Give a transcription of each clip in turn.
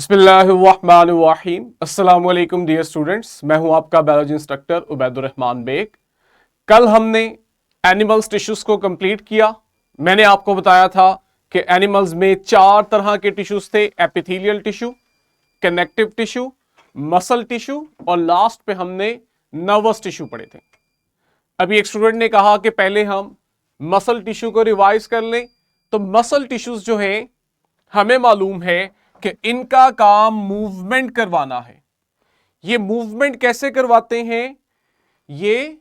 बिस्मिल्लाहिर्रहमानिर्रहीम। अस्सलाम वालेकुम डियर स्टूडेंट्स, मैं हूं आपका बायोलॉजी इंस्ट्रक्टर उबैदुर रहमान बेग। कल हमने एनिमल्स टिश्यूज को कंप्लीट किया। मैंने आपको बताया था कि एनिमल्स में 4 तरह के टिश्यूज थे: epithelial tissue, connective tissue, muscle tissue और लास्ट पे हमने नर्वस टिश्यू पढ़े थे। अभी एक स्टूडेंट ने कहा कि पहले हम मसल टिश्यू को रिवाइज कर लें। तो मसल टिश्यूज जो है हमें मालूम है कि इनका काम मूवमेंट करवाना है। ये मूवमेंट कैसे करवाते हैं? ये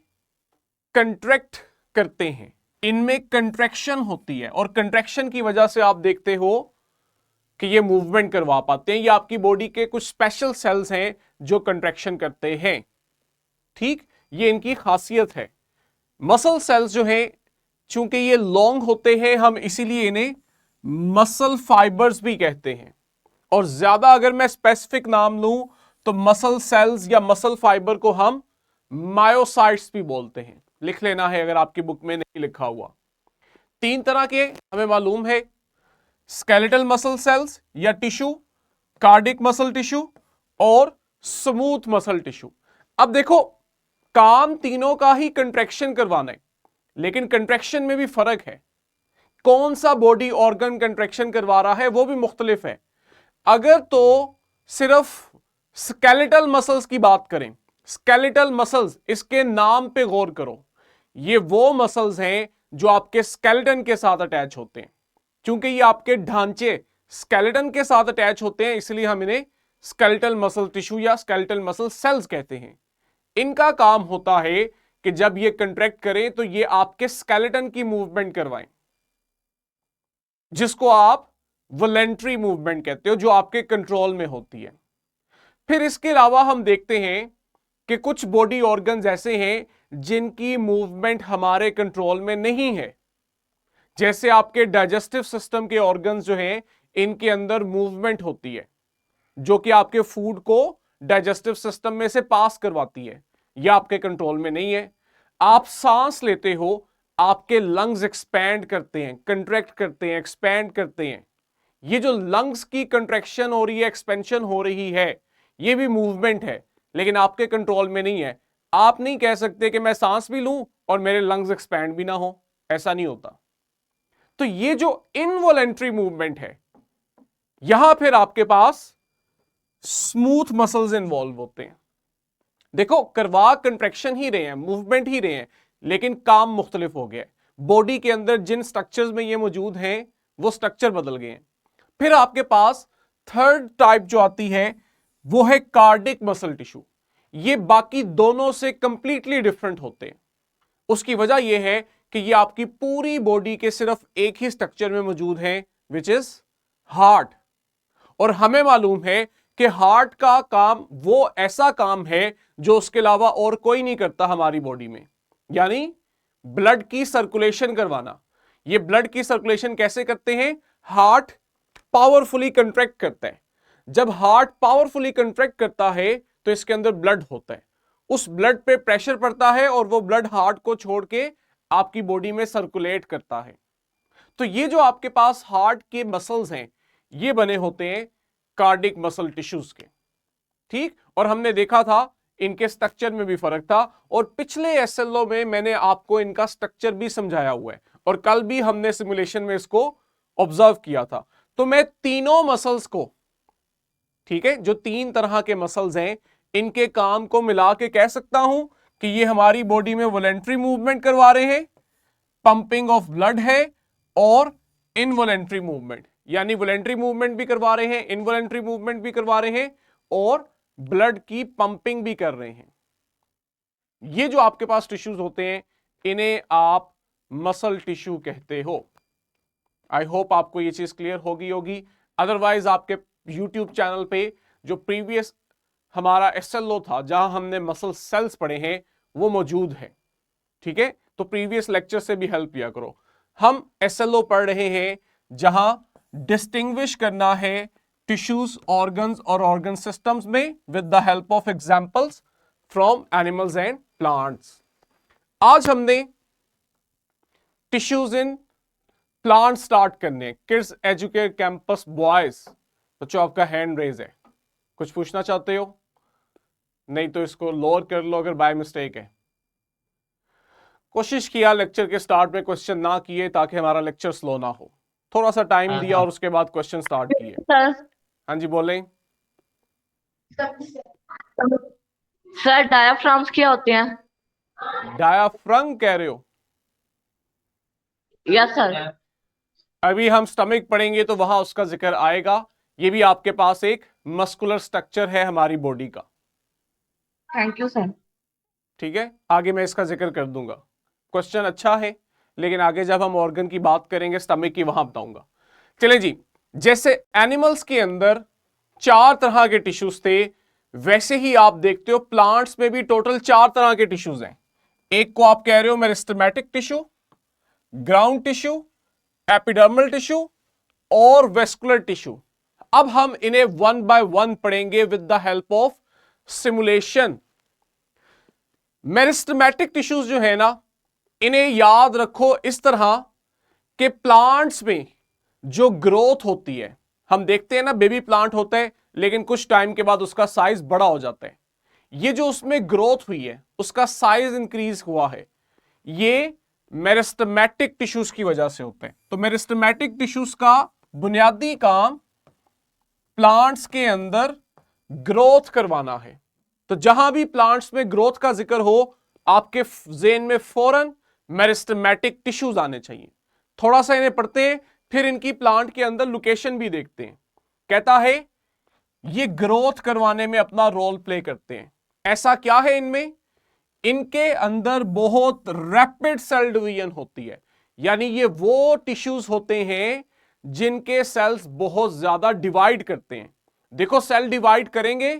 कंट्रैक्ट करते हैं, इनमें कंट्रैक्शन होती है और कंट्रैक्शन की वजह से आप देखते हो कि ये मूवमेंट करवा पाते हैं। ये आपकी बॉडी के कुछ स्पेशल सेल्स हैं जो कंट्रैक्शन करते हैं। ठीक, ये इनकी खासियत है। मसल सेल्स जो हैं, चूंकि ये लॉन्ग होते हैं, हम इसीलिए इन्हें मसल फाइबर्स भी कहते हैं। और ज्यादा अगर मैं स्पेसिफिक नाम लूं तो मसल सेल्स या मसल फाइबर को हम मायोसाइट्स भी बोलते हैं। लिख लेना है अगर आपकी बुक में नहीं लिखा हुआ। 3 तरह के हमें मालूम है: स्केलेटल मसल सेल्स या टिश्यू, कार्डिक मसल टिश्यू और स्मूथ मसल टिश्यू। अब देखो, काम तीनों का ही कंट्रैक्शन करवाना है, लेकिन कंट्रैक्शन में भी फर्क है। कौन सा बॉडी ऑर्गन कंट्रैक्शन करवा रहा है वो भी मुख्तलिफ है। अगर तो सिर्फ स्केलेटल मसल्स की बात करें, स्केलेटल मसल्स, इसके नाम पे गौर करो। ये वो मसल्स हैं जो आपके स्केलेटन के साथ अटैच होते हैं। क्योंकि ये आपके ढांचे स्केलेटन के साथ अटैच होते हैं, इसलिए हम इन्हें स्केलेटल मसल टिश्यू या स्केलेटल मसल सेल्स कहते हैं। इनका काम होता है कि जब ये कंट्रैक्ट करें तो ये आपके स्केलेटन की मूवमेंट करवाएं, जिसको आप वॉलेंट्री मूवमेंट कहते हो, जो आपके कंट्रोल में होती है। फिर इसके अलावा हम देखते हैं कि कुछ बॉडी ऑर्गन्स ऐसे हैं जिनकी मूवमेंट हमारे कंट्रोल में नहीं है। जैसे आपके डाइजेस्टिव सिस्टम के ऑर्गन्स जो हैं, इनके अंदर मूवमेंट होती है जो कि आपके फूड को डाइजेस्टिव सिस्टम में से पास करवाती है। यह आपके कंट्रोल में नहीं है। आप सांस लेते हो, आपके लंग्स एक्सपैंड करते हैं, कंट्रैक्ट करते हैं, एक्सपैंड करते हैं। ये जो लंग्स की कंट्रैक्शन हो रही है, एक्सपेंशन हो रही है, ये भी मूवमेंट है, लेकिन आपके कंट्रोल में नहीं है। आप नहीं कह सकते कि मैं सांस भी लूं और मेरे लंग्स एक्सपैंड भी ना हो, ऐसा नहीं होता। तो ये जो इनवॉलेंट्री मूवमेंट है, यहां फिर आपके पास स्मूथ मसल्स इन्वॉल्व होते हैं। देखो, करवा कंट्रैक्शन ही रहे हैं, मूवमेंट ही रहे हैं, लेकिन काम मुख्तलिफ हो गया। बॉडी के अंदर जिन स्ट्रक्चर्स में ये मौजूद हैं वो स्ट्रक्चर बदल गए हैं। फिर आपके पास थर्ड टाइप जो आती है वो है कार्डिक मसल टिश्यू। ये बाकी दोनों से कंप्लीटली डिफरेंट होते हैं। उसकी वजह यह है कि ये आपकी पूरी बॉडी के सिर्फ एक ही स्ट्रक्चर में मौजूद है, विच इज हार्ट। और हमें मालूम है कि हार्ट का काम वो ऐसा काम है जो उसके अलावा और कोई नहीं करता हमारी बॉडी में, यानी ब्लड की सर्कुलेशन करवाना। ये ब्लड की सर्कुलेशन कैसे करते हैं? हार्ट पावरफुली कंट्रैक्ट करता है। जब हार्ट पावरफुली कंट्रैक्ट करता है तो इसके अंदर ब्लड होता है, उस ब्लड पे प्रेशर पड़ता है और वो ब्लड हार्ट को छोड़ के आपकी बॉडी में सर्कुलेट करता है। तो ये जो आपके पास हार्ट के मसल्स हैं, ये बने होते हैं कार्डिक मसल टिश्यूज के। ठीक, और हमने देखा था इनके स्ट्रक्चर में भी फर्क था, और पिछले एसएलओ में मैंने आपको इनका स्ट्रक्चर भी समझाया हुआ है, और कल भी हमने सिमुलेशन में इसको ऑब्जर्व किया था। तो मैं तीनों मसल्स को, ठीक है, जो 3 तरह के मसल्स हैं, इनके काम को मिला के कह सकता हूं कि ये हमारी बॉडी में वॉलेंट्री मूवमेंट करवा रहे हैं, पंपिंग ऑफ ब्लड है, और इनवॉलेंट्री मूवमेंट, यानी वॉलेंट्री मूवमेंट भी करवा रहे हैं, इनवॉलेंट्री मूवमेंट भी करवा रहे हैं, और ब्लड की पंपिंग भी कर रहे हैं। ये जो आपके पास टिश्यूज होते हैं, इन्हें आप मसल टिश्यू कहते हो। आई होप आपको ये चीज क्लियर होगी। अदरवाइज आपके यूट्यूब चैनल पे जो प्रीवियस हमारा एसएलओ था, जहां हमने मसल सेल्स पढ़े हैं, वो मौजूद है। ठीक है, तो प्रीवियस लेक्चर से भी हेल्प किया करो। हम एसएलओ पढ़ रहे हैं जहां डिस्टिंग्विश करना है टिश्यूज, ऑर्गन्स और ऑर्गन सिस्टम्स में with the help of examples from animals and plants. आज हमने टिश्यूज इन प्लांट स्टार्ट करने, किड्स एजुकेट कैंपस बॉयज बच्चों आपका हैंड रेज है, कुछ पूछना चाहते हो? नहीं तो इसको लोअर कर लो अगर बाय मिस्टेक है। कोशिश किया लेक्चर के स्टार्ट में क्वेश्चन ना किए ताकि हमारा लेक्चर स्लो ना हो, थोड़ा सा टाइम दिया और उसके बाद क्वेश्चन स्टार्ट किए। सर हाँ जी बोलें। सर डायाफ्राम्स क्या होते हैं? डायाफ्राम कह रहे हो? Yes sir. अभी हम स्टमक पढ़ेंगे तो वहां उसका जिक्र आएगा। ये भी आपके पास एक मस्कुलर स्ट्रक्चर है हमारी बॉडी का। Thank you sir. ठीक है, आगे मैं इसका जिक्र कर दूंगा। क्वेश्चन अच्छा है, लेकिन आगे जब हम ऑर्गन की बात करेंगे स्टमक की वहां बताऊंगा। चले जी, जैसे एनिमल्स के अंदर 4 तरह के टिश्यूज थे, वैसे ही आप देखते हो प्लांट्स में भी टोटल 4 तरह के टिश्यूज हैं। एक को आप कह रहे हो meristematic tissue, ground tissue, epidermal tissue और वेस्कुलर टिश्यू। अब हम इन्हें वन बाय वन पढ़ेंगे with the help of simulation. Meristematic tissues जो है ना, इन्हें याद रखो इस तरह के प्लांट्स में जो ग्रोथ होती है, हम देखते हैं ना बेबी प्लांट होता है लेकिन कुछ टाइम के बाद उसका साइज बड़ा हो जाता है। ये जो उसमें ग्रोथ हुई है, उसका साइज इंक्रीज हुआ है, ये मेरिस्टेमेटिक टिश्यूज की वजह से होते हैं। तो मेरिस्टेमेटिक टिश्यूज का बुनियादी काम प्लांट्स के अंदर ग्रोथ करवाना है। तो जहां भी प्लांट्स में ग्रोथ का जिक्र हो, आपके ज़हन में फौरन मेरिस्टेमेटिक टिश्यूज आने चाहिए। थोड़ा सा इन्हें पढ़ते हैं, फिर इनकी प्लांट के अंदर लोकेशन भी देखते हैं। कहता है ये ग्रोथ करवाने में अपना रोल प्ले करते हैं। ऐसा क्या है इनमें? इनके अंदर बहुत रैपिड सेल डिवीजन होती है, यानी ये वो टिश्यूज होते हैं जिनके सेल्स बहुत ज्यादा डिवाइड करते हैं। देखो सेल डिवाइड करेंगे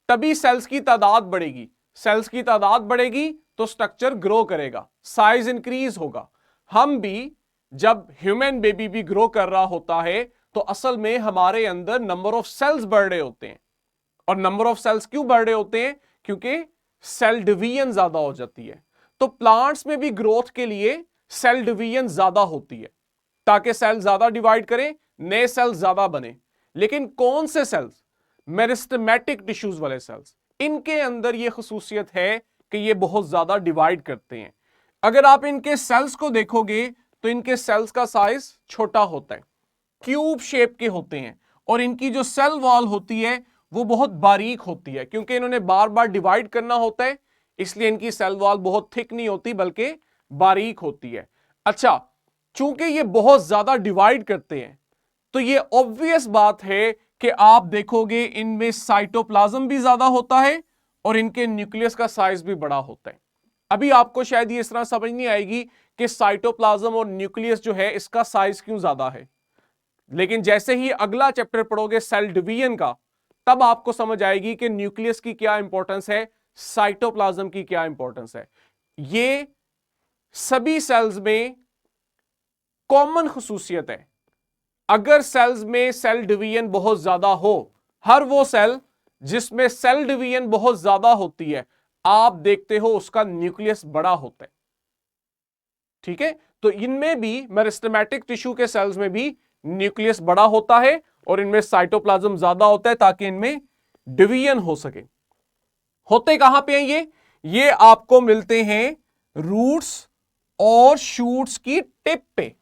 तभी सेल्स की तादाद बढ़ेगी, सेल्स की तादाद बढ़ेगी तो स्ट्रक्चर ग्रो करेगा, साइज इंक्रीज होगा। हम भी जब ह्यूमन बेबी भी ग्रो कर रहा होता है तो असल में हमारे अंदर नंबर ऑफ सेल्स बढ़ रहे होते हैं। और नंबर ऑफ सेल्स क्यों बढ़ रहे होते हैं? क्योंकि सेल डिवीजन ज्यादा हो जाती है। तो प्लांट्स में भी ग्रोथ के लिए सेल डिवीजन ज्यादा होती है ताकि सेल ज्यादा डिवाइड करें, नए सेल्स ज्यादा बने। लेकिन कौन से सेल्स? मेरिस्टेमेटिक टिश्यूज वाले सेल्स, इनके अंदर यह खसूसियत है कि ये बहुत ज्यादा डिवाइड करते हैं। अगर आप इनके सेल्स को देखोगे तो इनके सेल्स का साइज छोटा होता है, क्यूब शेप के होते हैं, और इनकी जो सेल वॉल होती है वो बहुत बारीक होती है, क्योंकि इन्होंने बार बार डिवाइड करना होता है, इसलिए इनकी सेल वॉल बहुत थिक नहीं होती बल्कि बारीक होती है। अच्छा, चूंकि ये बहुत ज्यादा डिवाइड करते हैं तो ये ऑब्वियस बात है कि आप देखोगे इनमें साइटोप्लाज्म भी ज्यादा होता है और इनके न्यूक्लियस का साइज भी बड़ा होता है। अभी आपको शायद ये इस तरह समझ नहीं आएगी कि साइटोप्लाज्म और न्यूक्लियस जो है इसका साइज क्यों ज्यादा है, लेकिन जैसे ही अगला चैप्टर पढ़ोगे सेल डिवीजन का, तब आपको समझ आएगी कि न्यूक्लियस की क्या इंपॉर्टेंस है, साइटोप्लाज्म की क्या इंपॉर्टेंस है। ये सभी सेल्स में कॉमन खसूसियत है। अगर सेल्स में सेल डिवीजन बहुत ज्यादा हो, हर वो सेल जिसमें सेल डिवीजन बहुत ज्यादा होती है, आप देखते हो उसका न्यूक्लियस बड़ा होता है। ठीक है, तो इनमें भी मेरिस्टेमेटिक टिश्यू के सेल्स में भी न्यूक्लियस बड़ा होता है और इनमें साइटोप्लाज्म ज्यादा होता है ताकि इनमें डिवीजन हो सके। होते कहां पे हैं ये आपको मिलते हैं रूट्स और शूट्स की टिप पे।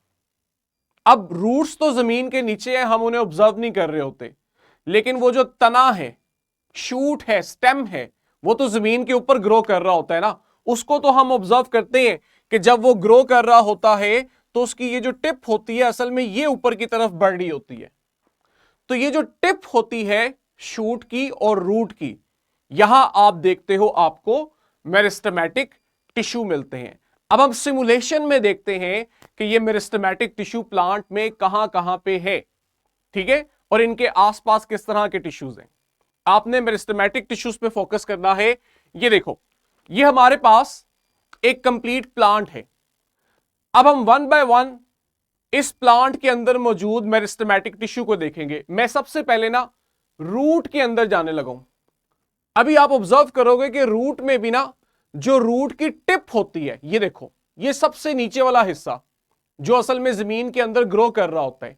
अब रूट्स तो जमीन के नीचे है, हम उन्हें ऑब्जर्व नहीं कर रहे होते, लेकिन वो जो तना है, शूट है, स्टेम है, वो तो जमीन के ऊपर ग्रो कर रहा होता है ना, उसको तो हम ऑब्जर्व करते हैं कि जब वो ग्रो कर रहा होता है तो उसकी ये जो टिप होती है असल में ये ऊपर की तरफ बढ़ रही होती है। तो ये जो टिप होती है शूट की और रूट की, यहां आप देखते हो आपको मेरिस्टेमेटिक टिश्यू मिलते हैं। अब हम सिमुलेशन में देखते हैं कि ये मेरिस्टेमेटिक टिश्यू प्लांट में कहां कहां पे है, ठीक है, और इनके आसपास किस तरह के टिश्यूज हैं। आपने मेरिस्टेमेटिक टिश्यूज पे फोकस करना है। ये देखो, ये हमारे पास एक कंप्लीट प्लांट है। अब हम वन बाय वन इस प्लांट के अंदर मौजूद मेरिस्टेमेटिक टिश्यू को देखेंगे। मैं सबसे पहले ना रूट के अंदर जाने लगा हूं। अभी आप ऑब्जर्व करोगे कि रूट में भी ना जो रूट की टिप होती है, ये देखो, ये सबसे नीचे वाला हिस्सा जो असल में जमीन के अंदर ग्रो कर रहा होता है,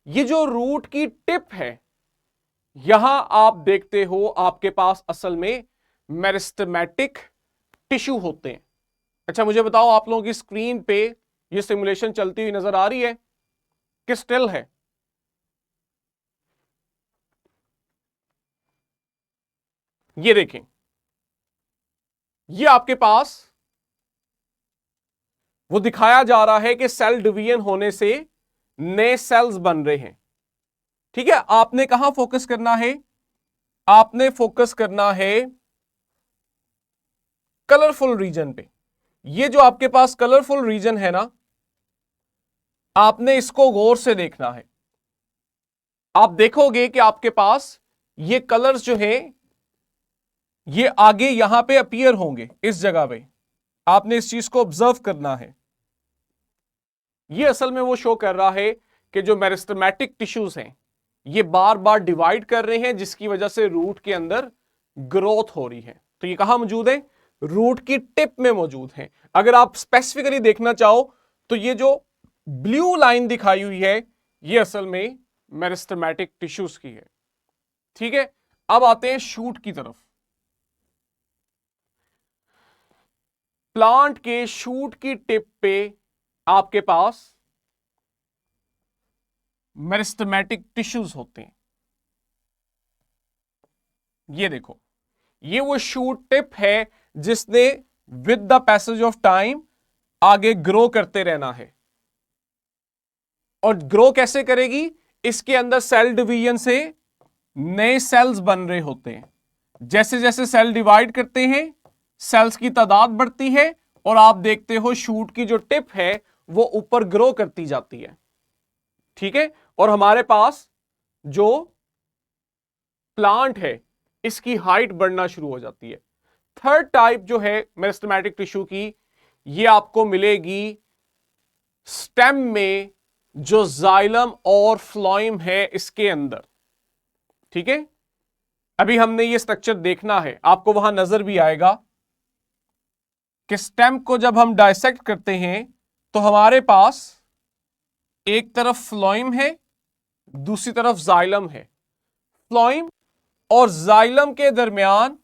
ये जो रूट की टिप है, यहां आप देखते हो आपके पास असल में मेरिस्टेमेटिक टिश्यू होते हैं। अच्छा मुझे बताओ, आप लोगों की स्क्रीन पे ये सिमुलेशन चलती हुई नजर आ रही है कि स्टिल है? ये देखें, ये आपके पास वो दिखाया जा रहा है कि सेल डिवीजन होने से नए सेल्स बन रहे हैं। ठीक है, आपने कहां फोकस करना है? आपने फोकस करना है कलरफुल रीजन पे। ये जो आपके पास कलरफुल रीजन है ना, आपने इसको गौर से देखना है। आप देखोगे कि आपके पास ये कलर्स जो हैं ये आगे यहां पे अपीयर होंगे, इस जगह पे। आपने इस चीज को ऑब्जर्व करना है। ये असल में वो शो कर रहा है कि जो मेरिस्टेमेटिक टिश्यूज हैं ये बार बार डिवाइड कर रहे हैं, जिसकी वजह से रूट के अंदर ग्रोथ हो रही है। तो ये कहां मौजूद है? रूट की टिप में मौजूद है। अगर आप स्पेसिफिकली देखना चाहो तो ये जो ब्लू लाइन दिखाई हुई है ये असल में मेरिस्टेमेटिक टिश्यूज की है। ठीक है, अब आते हैं शूट की तरफ। प्लांट के शूट की टिप पे आपके पास मेरिस्टेमेटिक टिश्यूज होते हैं। ये देखो, ये वो शूट टिप है जिसने with the passage of time आगे ग्रो करते रहना है। और ग्रो कैसे करेगी? इसके अंदर सेल डिवीजन से नए सेल्स बन रहे होते हैं। जैसे जैसे सेल डिवाइड करते हैं सेल्स की तादाद बढ़ती है और आप देखते हो शूट की जो टिप है वो ऊपर ग्रो करती जाती है। ठीक है, और हमारे पास जो प्लांट है इसकी हाइट बढ़ना शुरू हो जाती है। थर्ड टाइप जो है मेरिस्टेमेटिक टिश्यू की, ये आपको मिलेगी स्टेम में, जो जाइलम और फ्लोएम है इसके अंदर। ठीक है, अभी हमने ये स्ट्रक्चर देखना है, आपको वहां नजर भी आएगा कि स्टेम को जब हम डायसेक्ट करते हैं तो हमारे पास एक तरफ फ्लोएम है, दूसरी तरफ जाइलम है। फ्लोएम और जाइलम के दरमियान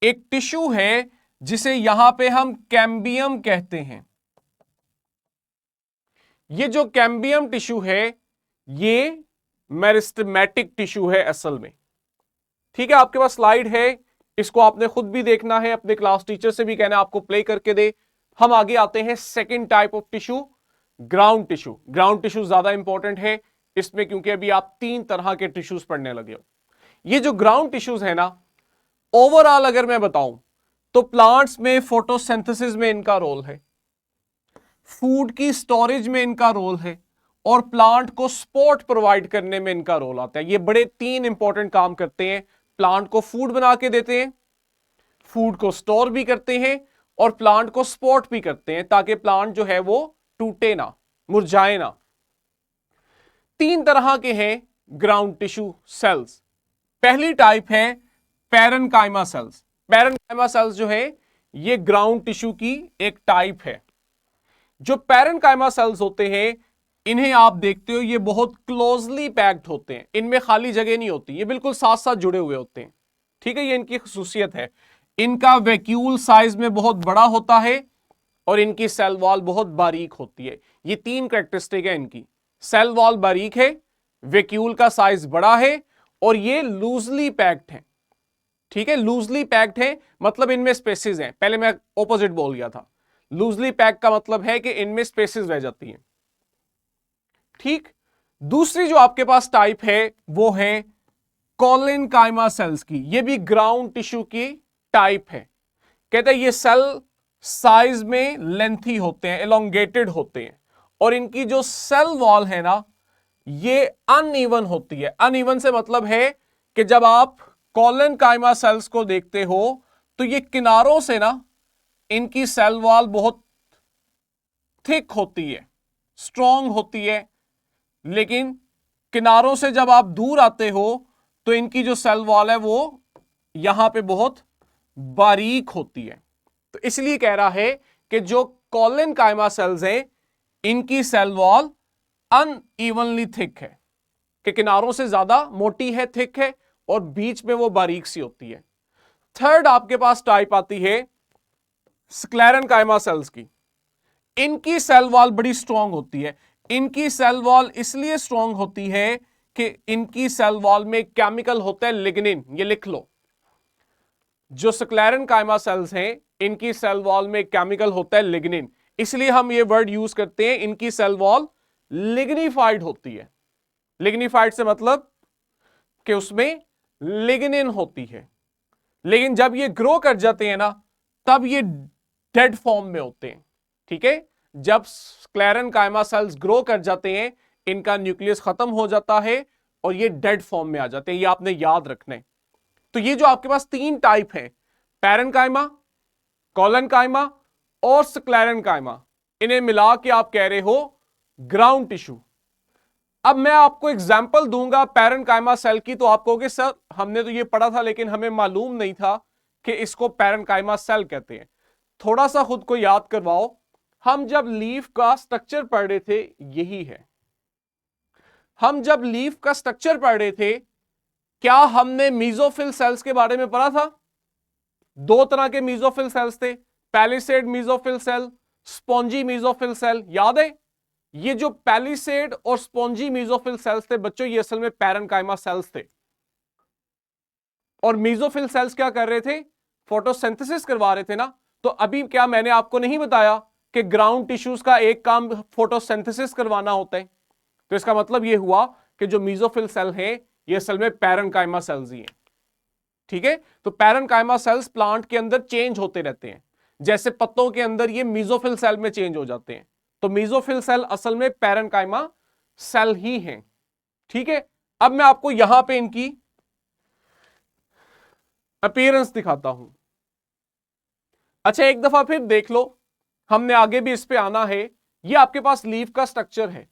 एक टिश्यू है जिसे यहां पे हम कैम्बियम कहते हैं। ये जो कैम्बियम टिश्यू है ये मेरिस्टेमेटिक टिश्यू है असल में। ठीक है, आपके पास स्लाइड है, इसको आपने खुद भी देखना है, अपने क्लास टीचर से भी कहना है आपको प्ले करके दे। हम आगे आते हैं second type of tissue, ground tissue. Ground tissue ज्यादा इंपॉर्टेंट है इसमें, क्योंकि अभी आप 3 तरह के टिश्यूज पढ़ने लगे हो। ये जो ग्राउंड टिश्यूज है ना, ओवरऑल अगर मैं बताऊं तो प्लांट्स में फोटोसिंथेसिस में इनका रोल है, फूड की स्टोरेज में इनका रोल है, और प्लांट को सपोर्ट प्रोवाइड करने में इनका रोल आता है। ये बड़े 3 इंपॉर्टेंट काम करते हैं। प्लांट को फूड बना के देते हैं, फूड को स्टोर भी करते हैं, और प्लांट को सपोर्ट भी करते हैं ताकि प्लांट जो है वो टूटे ना, मुरझाए ना। 3 तरह के हैं ग्राउंड टिश्यू सेल्स। पहली टाइप है पैरेन्काइमा सेल्स। पैरेन्काइमा सेल्स जो है ये ग्राउंड टिश्यू की एक टाइप है। जो पैरेन्काइमा सेल्स होते हैं इन्हें आप देखते हो ये बहुत क्लोजली पैक्ड होते हैं, इनमें खाली जगह नहीं होती, ये बिल्कुल साथ साथ जुड़े हुए होते हैं। ठीक है, ये इनकी खसूसियत है। इनका वैक्यूल साइज में बहुत बड़ा होता है और इनकी सेल वॉल बहुत बारीक होती है। ये 3 कैरेक्टरिस्टिक है इनकी। सेल वॉल बारीक है, वैक्यूल का साइज बड़ा है, और ये लूजली पैक्ड है। ठीक है, लूजली पैक्ड है मतलब इनमें स्पेसेस हैं। पहले मैं ऑपोजिट बोल गया था, लूजली पैक का मतलब है कि इनमें स्पेसेस रह जाती हैं। ठीक, दूसरी जो आपके पास टाइप है वो है कोलिनकाइमा सेल्स की। ये भी ग्राउंड टिश्यू की टाइप है। कहते हैं ये सेल साइज में लेंथी होते हैं, एलोंगेटेड होते हैं, और इनकी जो सेल वॉल है ना ये अनइवन होती है। अनइवन से मतलब है कि जब आप कोलिनकाइमा सेल्स को देखते हो तो ये किनारों से ना इनकी सेल वॉल बहुत थिक होती है, स्ट्रॉन्ग होती है, लेकिन किनारों से जब आप दूर आते हो तो इनकी जो सेल वॉल है वो यहां पे बहुत बारीक होती है। तो इसलिए कह रहा है कि जो कोलिनकाइमा सेल्स हैं इनकी सेल वॉल अनइवनली थिक है, कि किनारों से ज्यादा मोटी है, थिक है, और बीच में वो बारीक सी होती है। थर्ड आपके पास टाइप आती है स्क्लेरेनकाइमा सेल्स की। इनकी सेल वॉल बड़ी स्ट्रांग होती है। इनकी सेल वॉल इसलिए स्ट्रांग होती है कि इनकी सेल वॉल में केमिकल होता है लिग्निन, ये लिख लो। जो स्क्लेरेनकाइमा सेल्स हैं इनकी सेल वॉल में केमिकल होता है लिग्निन, इसलिए हम ये वर्ड यूज करते हैं, इनकी सेल वॉल लिग्निफाइड होती है। लिग्निफाइड से मतलब कि उसमें लिग्निन होती है। लेकिन जब ये ग्रो कर जाते हैं ना तब ये डेड फॉर्म में होते हैं। ठीक है, जब स्क्लेरेनकाइमा सेल्स ग्रो कर जाते हैं इनका न्यूक्लियस खत्म हो जाता है और ये डेड फॉर्म में आ जाते हैं। ये आपने याद रखना है। तो ये जो आपके पास तीन टाइप है, पैरेनकाइमा, कॉलनकाइमा और स्क्लेरेनकाइमा, इन्हें मिला के आप कह रहे हो ग्राउंड टिश्यू। अब मैं आपको एग्जाम्पल दूंगा पैरेनकाइमा सेल की, तो आप कहोगे सर हमने तो ये पढ़ा था लेकिन हमें मालूम नहीं था कि इसको पैरेनकाइमा सेल कहते हैं। थोड़ा सा खुद को याद करवाओ, हम जब लीफ का स्ट्रक्चर पढ़ रहे थे, यही है। हम जब लीफ का स्ट्रक्चर पढ़ रहे थे, क्या हमने मीजोफिल सेल्स के बारे में पढ़ा था? दो तरह के मीजोफिल सेल्स थे, palisade mesophyll cell, spongy mesophyll cell, याद है? ये जो पैलिसेड और स्पॉन्जी मीजोफिल सेल्स थे बच्चों, ये असल में पैरेनकाइमा सेल्स थे। और मीजोफिल सेल्स क्या कर रहे थे? फोटोसिंथेसिस करवा रहे थे ना। तो अभी क्या मैंने आपको नहीं बताया कि ग्राउंड टिश्यूज का एक काम फोटोसिंथेसिस करवाना होता है? तो इसका मतलब यह हुआ कि जो मीजोफिल सेल है ये असल में पैरेनकाइमा सेल्स ही हैं। ठीक है, तो पैरेनकाइमा सेल्स प्लांट के अंदर चेंज होते रहते हैं, जैसे पत्तों के अंदर ये मीजोफिल सेल में चेंज हो जाते हैं। तो मीजोफिल सेल असल में पैरेनकाइमा सेल ही हैं। ठीक है, अब मैं आपको यहां पे इनकी अपीयरेंस दिखाता हूं। अच्छा, एक दफा फिर देख लो, हमने आगे भी इस पे आना है। ये आपके पास लीफ का स्ट्रक्चर है।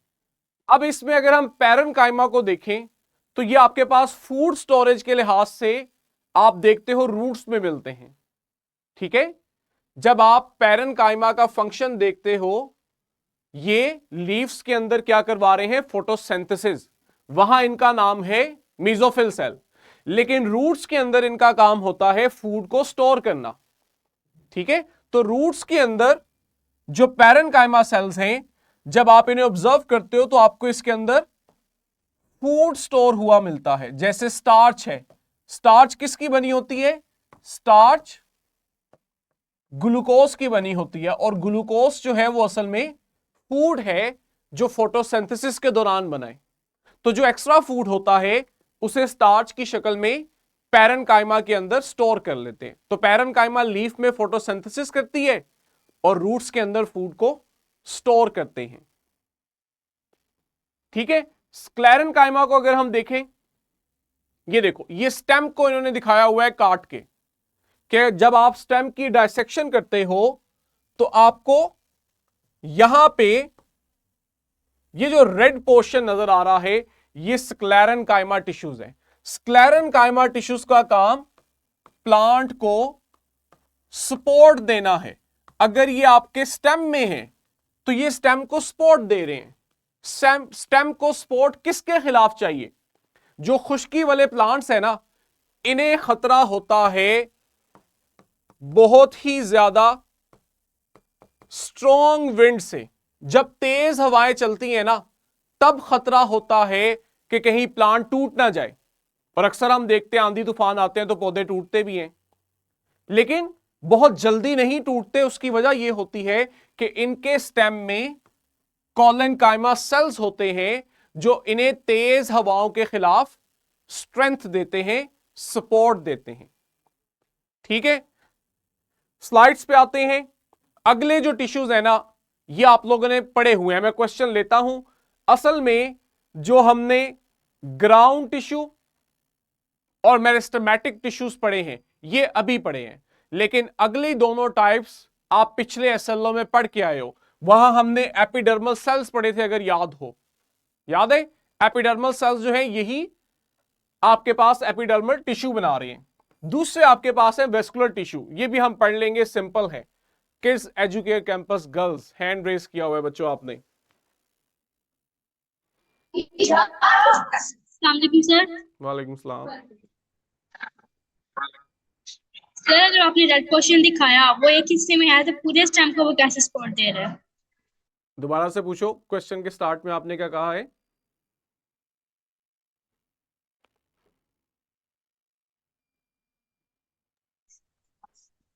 अब इसमें अगर हम पैरेनकाइमा को देखें तो ये आपके पास फूड स्टोरेज के लिहाज से आप देखते हो रूट्स में मिलते हैं। ठीक है, जब आप पैरेनकाइमा का फंक्शन देखते हो, ये लीव्स के अंदर क्या करवा रहे हैं? फोटोसिंथेसिस। वहां इनका नाम है मीजोफिल सेल, लेकिन रूट्स के अंदर इनका काम होता है फूड को स्टोर करना। ठीक है, तो रूट्स के अंदर जो पैरेनकाइमा सेल्स हैं, जब आप इन्हें ऑब्जर्व करते हो तो आपको इसके अंदर फूड स्टोर हुआ मिलता है। जैसे स्टार्च है, स्टार्च किसकी बनी होती है? स्टार्च ग्लूकोज की बनी होती है, और ग्लूकोज जो है वो असल में फूड है जो फोटोसिंथेसिस के दौरान बनाए। तो जो एक्स्ट्रा फूड होता है उसे स्टार्च की शक्ल में पैरेनकाइमा के अंदर स्टोर कर लेते हैं। तो पैरेनकाइमा लीफ में फोटोसिंथेसिस करती है और रूट्स के अंदर फूड को स्टोर करते हैं। ठीक है, स्क्लेरेनकाइमा को अगर हम देखें, ये देखो, ये स्टेम को इन्होंने दिखाया हुआ है काट के, कि जब आप स्टेम की डायसेक्शन करते हो तो आपको यहां पे ये जो रेड पोर्शन नजर आ रहा है ये स्क्लेरेनकाइमा टिश्यूज है। स्क्लेरेनकाइमा टिश्यूज का काम प्लांट को सपोर्ट देना है। अगर ये आपके स्टेम में है तो ये स्टेम को सपोर्ट दे रहे हैं। स्टेम को सपोर्ट किसके खिलाफ चाहिए? जो खुश्की वाले प्लांट्स है ना, इन्हें खतरा होता है बहुत ही ज्यादा स्ट्रॉन्ग विंड से। जब तेज हवाएं चलती हैं ना तब खतरा होता है कि कहीं प्लांट टूट ना जाए। और अक्सर हम देखते हैं आंधी तूफान आते हैं तो पौधे टूटते भी हैं, लेकिन बहुत जल्दी नहीं टूटते। उसकी वजह यह होती है कि इनके स्टेम में कॉलनकाइमा सेल्स होते हैं जो इन्हें तेज हवाओं के खिलाफ स्ट्रेंथ देते हैं, सपोर्ट देते हैं। ठीक है, स्लाइड्स पे आते हैं। अगले जो टिश्यूज है ना ये आप लोगों ने पढ़े हुए हैं, मैं क्वेश्चन लेता हूं। असल में जो हमने ग्राउंड टिश्यू और मेरिस्टेमेटिक टिश्यूज पढ़े हैं ये अभी पढ़े हैं, लेकिन अगली दोनों टाइप्स आप पिछले एसएलओ में पढ़ के आए हो। वहां हमने एपिडर्मल सेल्स पढ़े थे, अगर याद हो। याद है? एपिडर्मल सेल्स जो है यही आपके पास एपिडर्मल टिश्यू बना रहे हैं। दूसरे आपके पास है वेस्कुलर टिश्यू, ये भी हम पढ़ लेंगे, सिंपल है। Kids educate campus girls, hand raise किया हुआ है बच्चों आपने। अस्सलाम वालेकुम सर। वालेकुम सलाम। सर जो आपने रेड पोर्शन दिखाया वो एक हिस्से में है तो पूरे स्टेम को वो कैसे सपोर्ट दे रहा है? दोबारा से पूछो, क्वेश्चन के स्टार्ट में आपने क्या कहा है?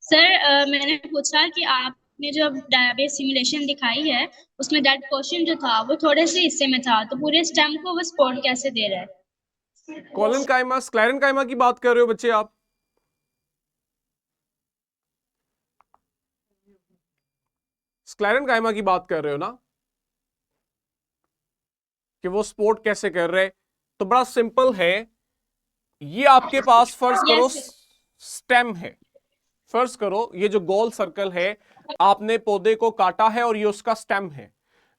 सर मैंने पूछा कि आपने जो डाटाबेस सिमुलेशन दिखाई है उसमें रेड पोर्शन जो था वो थोड़े से हिस्से में था तो पूरे स्टेम को वो सपोर्ट कैसे दे रहा है? कॉलन काइमा, स्क्लेरन काइमा की बात कर रहे हो बच्चे आप? स्क्लेरन काइमा की बात कर रहे हो ना, कि वो सपोर्ट कैसे कर रहे? तो बड़ा सिंपल है, ये आपके पास फर्ज करो यस स्टेम है। फर्ज करो ये जो गोल सर्कल है, आपने पौधे को काटा है और ये उसका स्टेम है।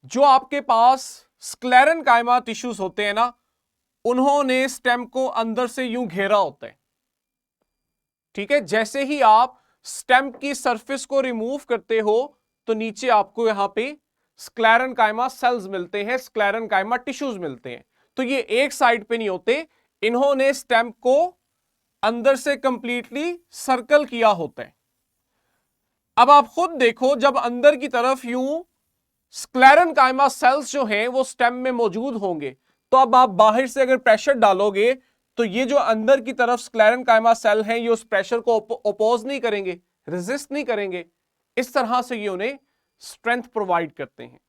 जो आपके पास स्क्लेरन काइमा टिश्यूज होते हैं ना, उन्होंने स्टेम को अंदर से यूं घेरा होता है। ठीक है, जैसे ही आप स्टेम की सरफेस को रिमूव करते हो तो नीचे आपको यहां पे स्क्लेरन काइमा सेल्स मिलते हैं, स्क्लेरन काइमा टिश्यूज मिलते हैं। तो ये एक साइड पे नहीं होते, इन्होंने स्टेम को अंदर से कंप्लीटली सर्कल किया होता है। अब आप खुद देखो, जब अंदर की तरफ यूं स्क्लेरन काइमा सेल्स जो हैं वो स्टेम में मौजूद होंगे, तो अब आप बाहर से अगर प्रेशर डालोगे तो ये जो अंदर की तरफ स्क्लेरन काइमा सेल हैं ये उस प्रेशर को अपोज नहीं करेंगे, रेजिस्ट नहीं करेंगे। इस तरह से ये उन्हें स्ट्रेंथ प्रोवाइड करते हैं।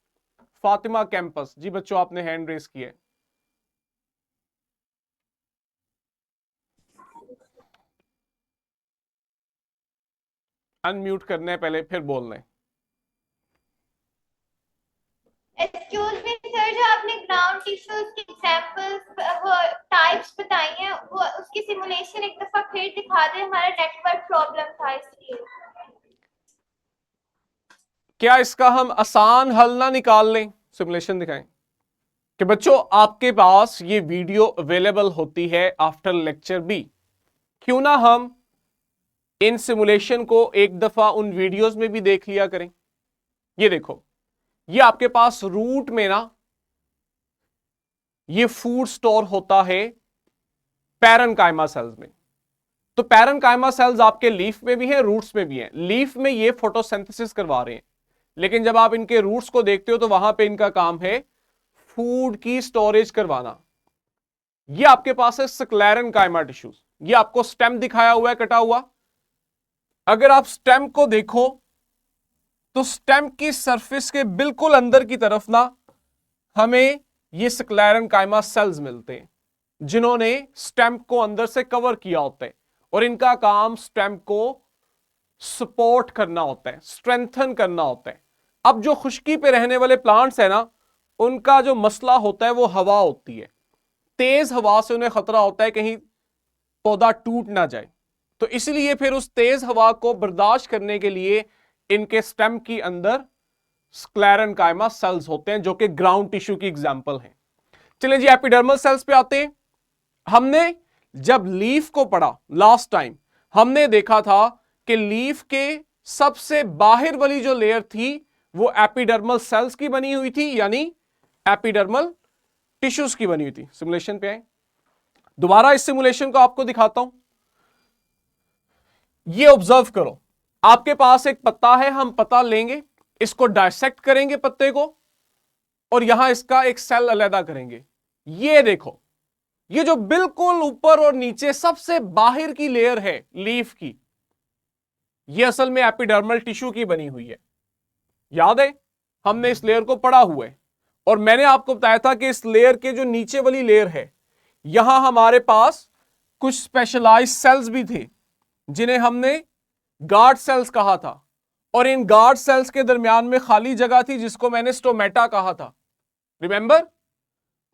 फातिमा कैंपस जी, बच्चों आपने हैंड रेस किया है। अनम्यूट करना है पहले, फिर बोलना है। एक्सक्यूज मी सर, जो आपने ग्राउंड टिश्यूज की सैंपल्स वो टाइप्स बताई हैं वो उसकी सिमुलेशन एक दफा फिर दिखा दें, हमारा नेटवर्क प्रॉब्लम था इसलिए। क्या इसका हम आसान हल ना निकाल लें? सिमुलेशन दिखाएं कि बच्चों आपके पास ये वीडियो अवेलेबल होती है आफ्टर लेक्चर बी, क्यों ना हम इन सिमुलेशन को एक दफा उन वीडियोस में भी देख लिया करें। ये देखो, ये आपके पास रूट में ना ये फूड स्टोर होता है पैरेन्काइमा सेल्स में। तो पैरेन्काइमा सेल्स आपके लीफ में भी हैं, रूट्स में भी हैं। लीफ में ये फोटोसिंथेसिस करवा रहे हैं, लेकिन जब आप इनके रूट्स को देखते हो तो वहां पे इनका काम है फूड की स्टोरेज करवाना। ये आपके पास है स्क्लेरन काइमा टिश्यूज, ये आपको स्टेम दिखाया हुआ है कटा हुआ। अगर आप स्टेम को देखो तो स्टेम की सरफेस के बिल्कुल अंदर की तरफ ना हमें ये स्क्लेरन काइमा सेल्स मिलते हैं, जिन्होंने स्टेम को अंदर से कवर किया होता है और इनका काम स्टेम को सपोर्ट करना होता है, स्ट्रेंथन करना होता है। अब जो खुश्की पे रहने वाले प्लांट्स है ना, उनका जो मसला होता है वो हवा होती है। तेज हवा से उन्हें खतरा होता है कहीं पौधा टूट ना जाए, तो इसलिए फिर उस तेज हवा को बर्दाश्त करने के लिए इनके स्टेम के अंदर स्क्लेरन काइमा सेल्स होते हैं, जो कि ग्राउंड टिश्यू की एग्जांपल हैं। चलिए जी, एपिडर्मल सेल्स पे आते हैं। हमने जब लीफ को पढ़ा लास्ट टाइम, हमने देखा था कि लीफ के सबसे बाहर वाली जो लेयर थी वो एपिडर्मल सेल्स की बनी हुई थी, यानी एपिडर्मल टिश्यूज की बनी हुई थी। सिमुलेशन पे आए, दोबारा इस सिमुलेशन को आपको दिखाता हूं। ये ऑब्जर्व करो, आपके पास एक पत्ता है, हम पत्ता लेंगे, इसको डायसेक्ट करेंगे पत्ते को, और यहां इसका एक सेल अलग करेंगे। ये देखो, ये जो बिल्कुल ऊपर और नीचे सबसे बाहर की लेयर है लीफ की, ये असल में एपिडर्मल टिश्यू की बनी हुई है। याद है, हमने इस लेयर को पढ़ा हुआ है, और मैंने आपको बताया था कि इस लेयर के जो नीचे वाली लेयर है, यहां हमारे पास कुछ स्पेशलाइज्ड सेल्स भी थे, जिन्हें हमने गार्ड सेल्स कहा था, और इन गार्ड सेल्स के दरमियान में खाली जगह थी जिसको मैंने स्टोमेटा कहा था, रिमेंबर।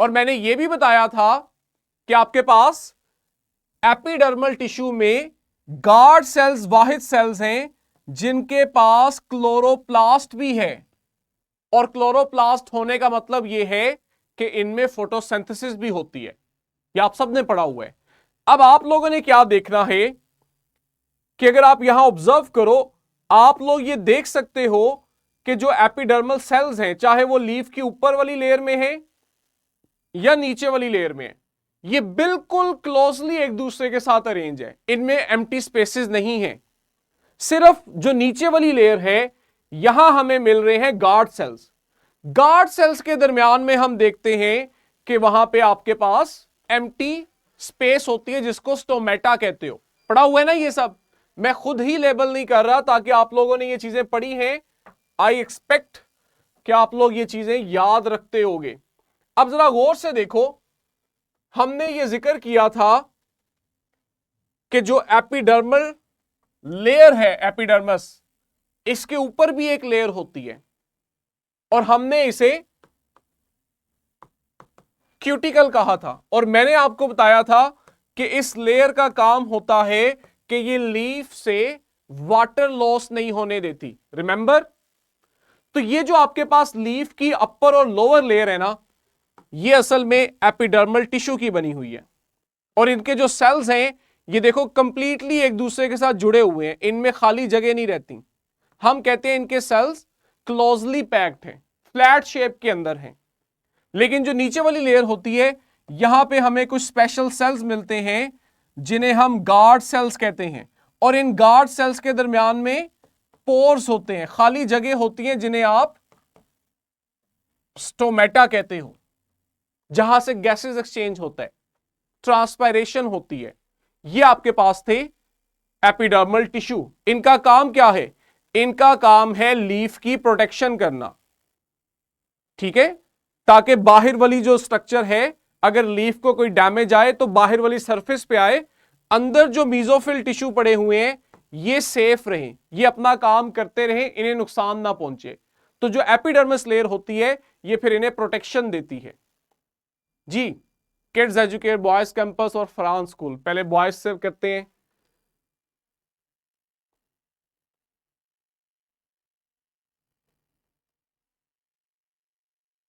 और मैंने यह भी बताया था कि आपके पास एपिडर्मल टिश्यू में गार्ड सेल्स वाहिद सेल्स हैं जिनके पास क्लोरोप्लास्ट भी है, और क्लोरोप्लास्ट होने का मतलब यह है कि इनमें फोटोसिंथेसिस भी होती है। यह आप सबने पढ़ा हुआ है। अब आप लोगों ने क्या देखना है कि अगर आप यहां ऑब्जर्व करो, आप लोग ये देख सकते हो कि जो एपिडर्मल सेल्स हैं, चाहे वो लीफ की ऊपर वाली लेयर में है या नीचे वाली लेयर में है, ये बिल्कुल क्लोजली एक दूसरे के साथ अरेंज है, इनमें एम्प्टी स्पेसेस नहीं है। सिर्फ जो नीचे वाली लेयर है यहां हमें मिल रहे हैं गार्ड सेल्स। गार्ड सेल्स के दरमियान में हम देखते हैं कि वहां पे आपके पास एम्प्टी स्पेस होती है जिसको स्टोमेटा कहते हो। पढ़ा हुआ है ना ये सब, मैं खुद ही लेबल नहीं कर रहा ताकि आप लोगों ने ये चीजें पढ़ी हैं। आई एक्सपेक्ट कि आप लोग ये चीजें याद रखते होगे। अब जरा गौर से देखो, हमने ये जिक्र किया था कि जो एपिडर्मल लेयर है, एपिडर्मस, इसके ऊपर भी एक लेयर होती है और हमने इसे क्यूटिकल कहा था। और मैंने आपको बताया था कि इस लेयर का काम होता है कि ये लीफ से वाटर लॉस नहीं होने देती। रिमेंबर, तो ये जो आपके पास लीफ की अपर और लोअर लेयर है ना, ये असल में एपिडर्मल टिश्यू की बनी हुई है। और इनके जो सेल्स हैं ये देखो कंप्लीटली एक दूसरे के साथ जुड़े हुए हैं, इनमें खाली जगह नहीं रहती। हम कहते हैं इनके सेल्स क्लोजली पैक्ड हैं, फ्लैट शेप के अंदर हैं। लेकिन जो नीचे वाली लेयर होती है यहां पे हमें कुछ स्पेशल सेल्स मिलते हैं जिन्हें हम गार्ड सेल्स कहते हैं। और इन गार्ड सेल्स के दरमियान में पोर्स होते हैं, खाली जगह होती है जिन्हें आप स्टोमेटा कहते हो, जहां से गैसेस एक्सचेंज होता है, ट्रांसपायरेशन होती है। ये आपके पास थे एपिडर्मल टिश्यू। इनका काम क्या है? इनका काम है लीफ की प्रोटेक्शन करना, ठीक है, ताकि बाहर वाली जो स्ट्रक्चर है अगर लीफ को कोई डैमेज आए तो बाहर वाली सरफेस पे आए, अंदर जो मीजोफिल टिश्यू पड़े हुए हैं ये सेफ रहें, ये अपना काम करते रहें, इन्हें नुकसान ना पहुंचे। तो जो एपिडर्मिस लेयर होती है ये फिर इन्हें प्रोटेक्शन देती है। जी, किड्स एजुकेट बॉयज कैंपस और फ्रांस स्कूल, पहले बॉयज से करते हैं।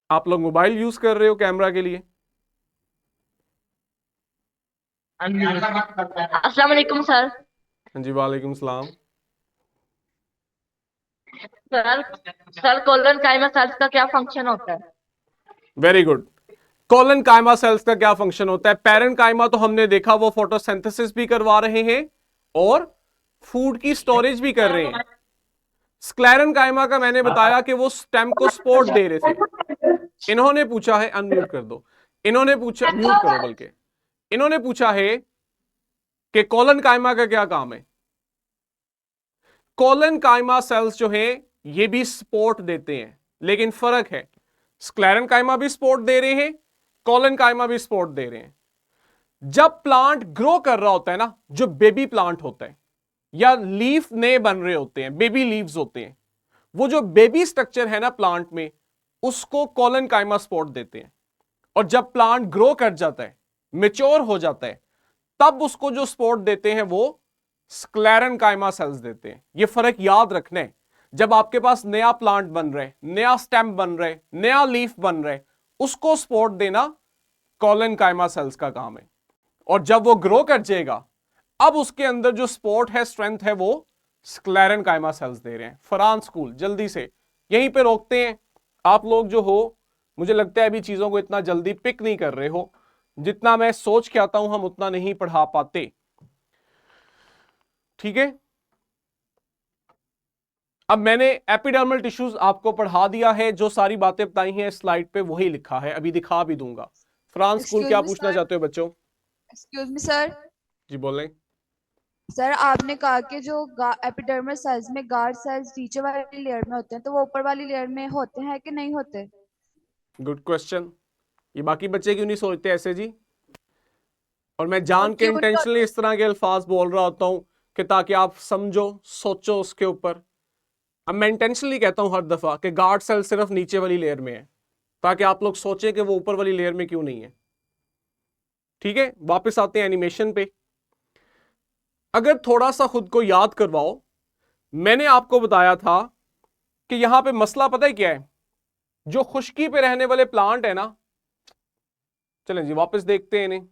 आप लोग मोबाइल यूज कर रहे हो कैमरा के लिए? अस्सलाम वालेकुम सर। हाँ जी, वालेकुम सलाम। सर सर कोलन काइमा सेल्स का क्या फंक्शन होता है? Very good. कोलन काइमा सेल्स का क्या फंक्शन होता है? पेरेंट काइमा तो हमने देखा वो फोटोसिंथेसिस भी करवा रहे हैं और फूड की स्टोरेज भी कर रहे हैं। स्क्लेरन काइमा का मैंने बताया कि वो स्टेम को सपोर्ट दे रहे थे। इन्होंने पूछा है, अनम्यूट कर दो, इन्होंने पूछा, म्यूट करो बल्कि, इन्होंने पूछा है कि कोलन काइमा का क्या काम है। कोलन काइमा सेल्स जो हैं ये भी सपोर्ट देते हैं, लेकिन फर्क है, स्क्लेरन काइमा भी सपोर्ट दे रहे हैं, कोलन काइमा भी सपोर्ट दे रहे हैं। जब प्लांट ग्रो कर रहा होता है ना, जो बेबी प्लांट होता है या लीफ नए बन रहे होते हैं, बेबी लीव्स होते हैं, वो जो बेबी स्ट्रक्चर है ना प्लांट में, उसको कोलन काइमा सपोर्ट देते हैं। और जब प्लांट ग्रो कर जाता है, मेच्योर हो जाता है, तब उसको जो सपोर्ट देते हैं वो स्क्लेरन काइमा सेल्स देते हैं। ये फर्क याद रखना है। जब आपके पास नया प्लांट बन रहा है, नया स्टेम बन रहा है, नया लीफ बन रहा है, उसको सपोर्ट देना कोलन काइमा सेल्स का काम है। और जब वो ग्रो कर जाएगा, अब उसके अंदर जो सपोर्ट है, स्ट्रेंथ है, वो स्क्लेरन काइमा सेल्स दे रहे हैं। फ्रांस स्कूल, जल्दी से यहीं पे रोकते हैं। आप लोग जो हो, मुझे लगता है अभी चीजों को इतना जल्दी पिक नहीं कर रहे हो। जितना मैं सोच के आता हूं हम उतना नहीं पढ़ा पाते, ठीक है। अब मैंने एपिडर्मल टिश्यूज आपको पढ़ा दिया है, जो सारी बातें बताई हैं स्लाइड पे वही लिखा है, अभी दिखा भी दूंगा। फ्रांस स्कूल, क्या पूछना चाहते हो बच्चों? Excuse me sir. जी बोलें। सर आपने कहा कि जो एपिडर्मल सेल्स में गार्ड सेल्स नीचे वाली लेयर में होते हैं, तो वो ऊपर वाली लेयर में होते हैं कि नहीं होते? Good question. ये बाकी बच्चे क्यों नहीं सोचते ऐसे जी? और मैं जान के इंटेंशनली इस तरह के अल्फाज बोल रहा होता हूं कि ताकि आप समझो, सोचो उसके ऊपर। अब मैं इंटेंशनली कहता हूं हर दफा कि गार्ड सेल सिर्फ नीचे वाली लेयर में है, ताकि आप लोग सोचें कि वो ऊपर वाली लेयर में क्यों नहीं है। ठीक है, वापस आते हैं एनिमेशन पे। अगर थोड़ा सा खुद को याद करवाओ, मैंने आपको बताया था कि यहां पे मसला पता है क्या है? जो खुश्की पे रहने वाले प्लांट है ना, चलें जी वापस देखते हैं इन्हें।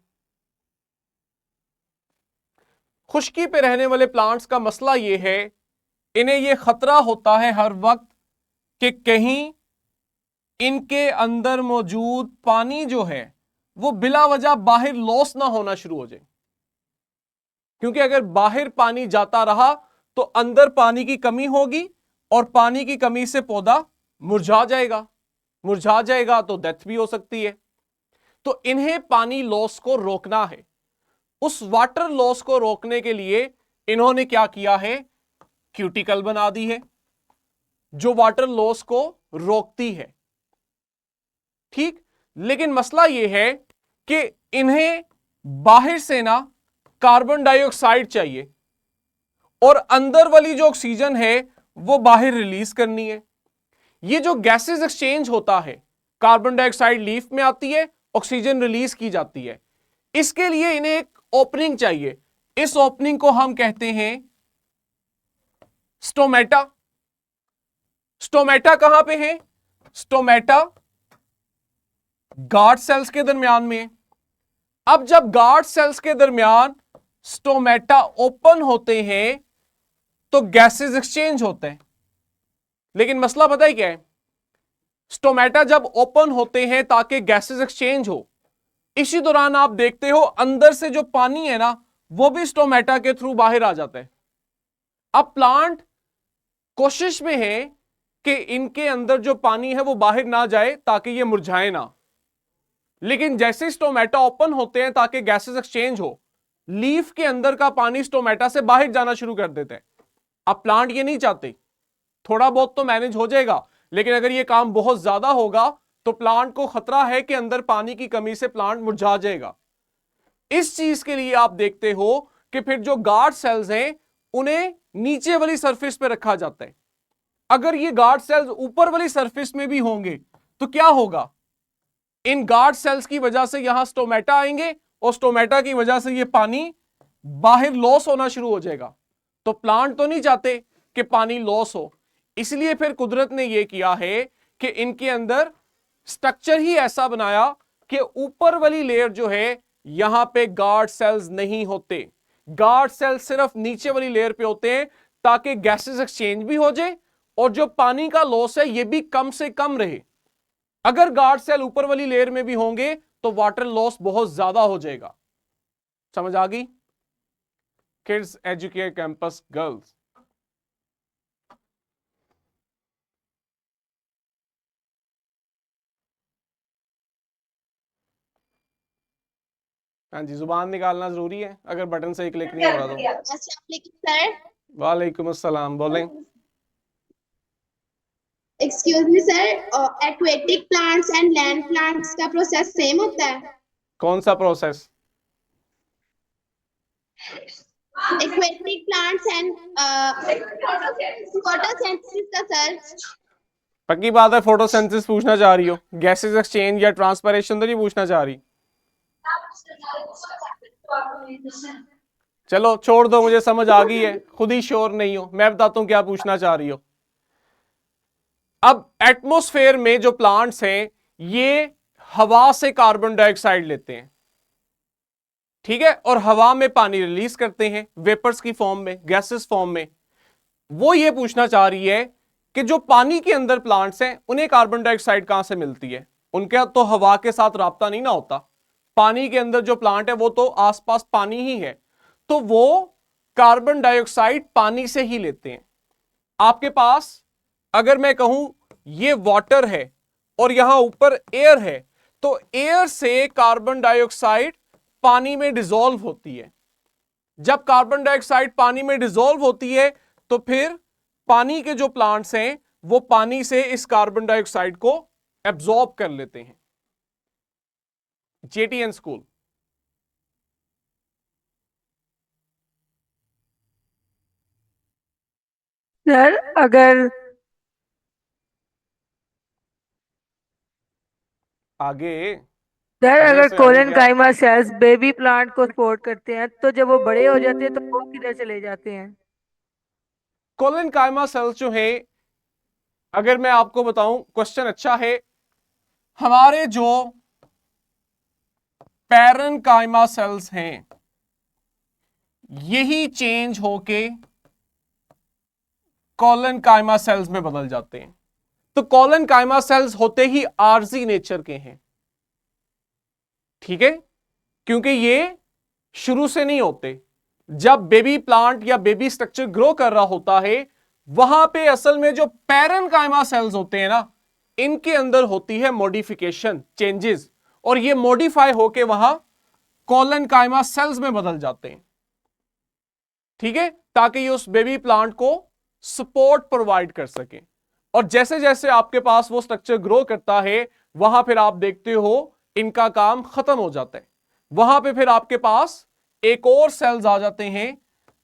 खुश्की पे रहने वाले प्लांट्स का मसला ये है, इन्हें ये खतरा होता है हर वक्त कि कहीं इनके अंदर मौजूद पानी जो है वो बिला वजह बाहर लॉस ना होना शुरू हो जाए। क्योंकि अगर बाहर पानी जाता रहा तो अंदर पानी की कमी होगी और पानी की कमी से पौधा मुरझा जाएगा, मुरझा जाएगा तो डेथ भी हो सकती है। तो इन्हें पानी लॉस को रोकना है। उस वाटर लॉस को रोकने के लिए इन्होंने क्या किया है, क्यूटिकल बना दी है जो वाटर लॉस को रोकती है। ठीक, लेकिन मसला यह है कि इन्हें बाहर से ना कार्बन डाइऑक्साइड चाहिए और अंदर वाली जो ऑक्सीजन है वो बाहर रिलीज करनी है। ये जो गैसेस एक्सचेंज होता है, कार्बन डाइऑक्साइड लीफ में आती है, ऑक्सीजन रिलीज की जाती है। इसके लिए इन्हें एक ओपनिंग चाहिए। इस ओपनिंग को हम कहते हैं स्टोमेटा। स्टोमेटा कहां पे है? स्टोमेटा गार्ड सेल्स के दरमियान में है। अब जब गार्ड सेल्स के दरमियान स्टोमेटा ओपन होते हैं तो गैसेस एक्सचेंज होते हैं। लेकिन मसला पता है क्या है? स्टोमेटा जब ओपन होते हैं ताकि गैसेस एक्सचेंज हो, इसी दौरान आप देखते हो अंदर से जो पानी है ना वो भी स्टोमेटा के थ्रू बाहर आ जाता है। अब प्लांट कोशिश में है कि इनके अंदर जो पानी है वो बाहर ना जाए ताकि ये मुरझाए ना। लेकिन जैसे स्टोमेटा ओपन होते हैं ताकि गैसेस एक्सचेंज हो, लीफ के अंदर का पानी स्टोमेटा से बाहर जाना शुरू कर देते हैं। अब प्लांट ये नहीं चाहते, थोड़ा बहुत तो मैनेज हो जाएगा, लेकिन अगर ये काम बहुत ज्यादा होगा तो प्लांट को खतरा है कि अंदर पानी की कमी से प्लांट मुरझा जाएगा। इस चीज के लिए आप देखते हो कि फिर जो गार्ड सेल्स हैं उन्हें नीचे वाली सरफेस पे रखा जाता है। अगर ये गार्ड सेल्स ऊपर वाली सरफेस में भी होंगे तो क्या होगा? इन गार्ड सेल्स की वजह से यहां स्टोमेटा आएंगे और स्टोमेटा की वजह से ये पानी बाहर लॉस होना शुरू हो जाएगा। तो प्लांट तो नहीं चाहते कि पानी लॉस हो, इसलिए फिर कुदरत ने यह किया है कि इनके अंदर स्ट्रक्चर ही ऐसा बनाया कि ऊपर वाली लेयर जो है यहां पे गार्ड सेल्स नहीं होते। गार्ड सेल्स सिर्फ नीचे वाली लेयर पे होते हैं ताकि गैसेस एक्सचेंज भी हो जाए और जो पानी का लॉस है यह भी कम से कम रहे। अगर गार्ड सेल ऊपर वाली लेयर में भी होंगे तो वाटर लॉस बहुत ज्यादा हो जाएगा। समझ आ गई? Kids educate campus girls. हाँ जी, जुबान निकालना जरूरी है, अगर बटन से ही क्लिक नहीं हो रहा तो। सर, वालेकुम अस्सलाम, बोलें। Excuse me sir, aquatic plants and land plants का प्रोसेस सेम होता है? कौन सा process? Aquatic plants and photosynthesis का सर। पक्की बात है फोटोसिंथेसिस पूछना चाह रही हो, गैसेस एक्सचेंज या ट्रांसपरेशन तो नहीं पूछना चाह रही? चलो छोड़ दो, मुझे समझ आ गई है, खुद ही श्योर नहीं हो, मैं बताता हूं क्या पूछना चाह रही हो। अब एटमॉस्फेयर में जो प्लांट्स हैं ये हवा से कार्बन डाइऑक्साइड लेते हैं, ठीक है, और हवा में पानी रिलीज करते हैं वेपर्स की फॉर्म में, गैसेस फॉर्म में। वो ये पूछना चाह रही है कि जो पानी के अंदर प्लांट्स हैं उन्हें कार्बन डाइऑक्साइड कहां से मिलती है? उनका तो हवा के साथ राब्ता नहीं ना होता। पानी के अंदर जो प्लांट है वो तो आसपास पानी ही है, तो वो कार्बन डाइऑक्साइड पानी से ही लेते हैं। आपके पास अगर मैं कहूं ये वाटर है और यहां ऊपर एयर है, तो एयर से कार्बन डाइऑक्साइड पानी में डिसॉल्व होती है। जब कार्बन डाइऑक्साइड पानी में डिसॉल्व होती है तो फिर पानी के जो प्लांट्स हैं वो पानी से इस कार्बन डाइऑक्साइड को एब्जॉर्ब कर लेते हैं। जेटीएन स्कूल। सर अगर आगे सर अजय अगर से आगे कोलन क्या? काइमा सेल्स बेबी प्लांट को सपोर्ट करते हैं तो जब वो बड़े हो जाते हैं तो वो किधर चले जाते हैं? कोलन काइमा सेल्स जो है, अगर मैं आपको बताऊं, क्वेश्चन अच्छा है। हमारे जो पैरन काइमा सेल्स हैं यही चेंज होके कोलन काइमा सेल्स में बदल जाते हैं। तो कोलन काइमा सेल्स होते ही आरजी नेचर के हैं, ठीक है, क्योंकि ये शुरू से नहीं होते, जब बेबी प्लांट या बेबी स्ट्रक्चर ग्रो कर रहा होता है, वहां पे असल में जो पैरेन्काइमा सेल्स होते हैं ना, इनके अंदर होती है मॉडिफिकेशन, चेंजेस, और ये मॉडिफाई होके वहां कोलेनकाइमा सेल्स में बदल जाते हैं। ठीक है, ताकि ये उस बेबी प्लांट को सपोर्ट प्रोवाइड कर सके। और जैसे जैसे आपके पास वो स्ट्रक्चर ग्रो करता है, वहां फिर आप देखते हो इनका काम खत्म हो जाता है। वहां पे फिर आपके पास एक और सेल्स आ जाते हैं,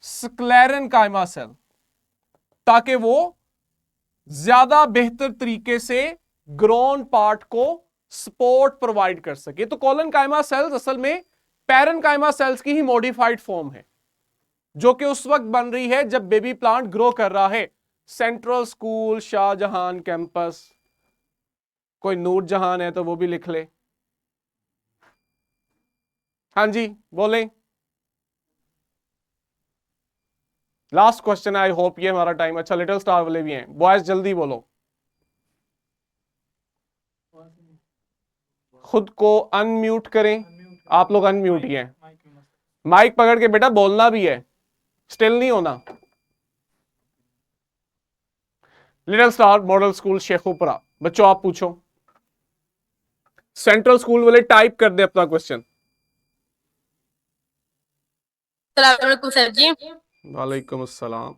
स्क्लेरेनकाइमा सेल, ताकि वो ज्यादा बेहतर तरीके से ग्रोन पार्ट को सपोर्ट प्रोवाइड कर सके। तो कोलेनकाइमा सेल्स असल में पैरेन्काइमा सेल्स की ही मॉडिफाइड फॉर्म है, जो कि उस वक्त बन रही है जब बेबी प्लांट ग्रो कर रहा है। सेंट्रल स्कूल शाहजहां कैंपस, कोई नूर जहान है तो वो भी लिख ले। हाँ जी बोले, लास्ट क्वेश्चन, आई होप ये हमारा टाइम। अच्छा लिटिल स्टार वाले भी हैं, बॉयज जल्दी बोलो। खुद को अनम्यूट करें, आप लोग अनम्यूट ही हैं। माइक पकड़ के बेटा बोलना भी है, स्टिल नहीं होना। Little star model school Sheikhupura, बच्चों आप पूछो। सेंट्रल स्कूल वाले टाइप कर दे अपना क्वेश्चन। अस्सलामुअलैकुम सर जी। वालेकुम अस्सलाम।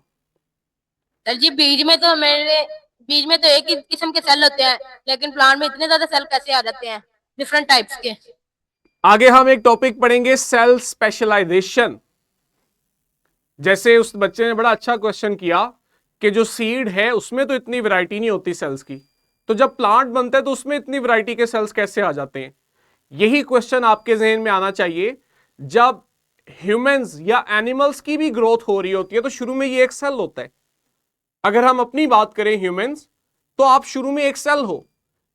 सर जी बीज में तो एक ही किस्म के सेल होते हैं, लेकिन प्लांट में इतने ज्यादा सेल कैसे आ जाते हैं, डिफरेंट टाइप्स के? आगे हम एक टॉपिक पढ़ेंगे, सेल स्पेशलाइजेशन। जैसे उस बच्चे ने बड़ा अच्छा क्वेश्चन किया कि जो सीड है उसमें तो इतनी वैरायटी नहीं होती सेल्स की, तो जब प्लांट बनता है तो उसमें इतनी वैरायटी के सेल्स कैसे आ जाते हैं। यही क्वेश्चन आपके जहन में आना चाहिए। जब ह्यूमंस या एनिमल्स की भी ग्रोथ हो रही होती है तो शुरू में ये एक सेल होता है। अगर हम अपनी बात करें ह्यूमंस, तो आप शुरू में एक सेल हो,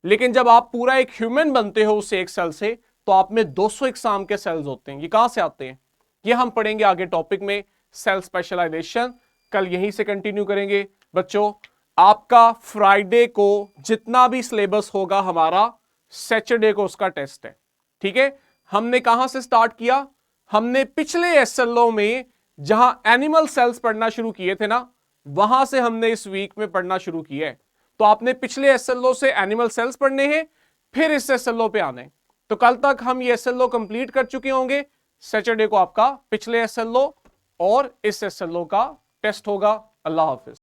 लेकिन जब आप पूरा एक ह्यूमन बनते हो उस एक सेल से, तो आप में 200 इकसाम के सेल्स होते हैं। ये कहां से आते हैं, ये हम पढ़ेंगे आगे टॉपिक में, सेल स्पेशलाइजेशन। कल यहीं से कंटिन्यू करेंगे। बच्चों आपका फ्राइडे को जितना भी सिलेबस होगा हमारा, सैटरडे को उसका टेस्ट है। ठीक है, हमने कहां से स्टार्ट किया, हमने पिछले एसएलओ में जहां एनिमल सेल्स पढ़ना शुरू किए थे ना, वहां से हमने इस वीक में पढ़ना शुरू किया है। तो आपने पिछले एसएलओ से एनिमल सेल्स पढ़ने हैं, फिर इस एसएलओ पे आने। तो कल तक हम ये एसएलओ कंप्लीट कर चुके होंगे। सैटरडे को आपका पिछले एसएलओ और इस एसएलओ का टेस्ट होगा। अल्लाह हाफिज।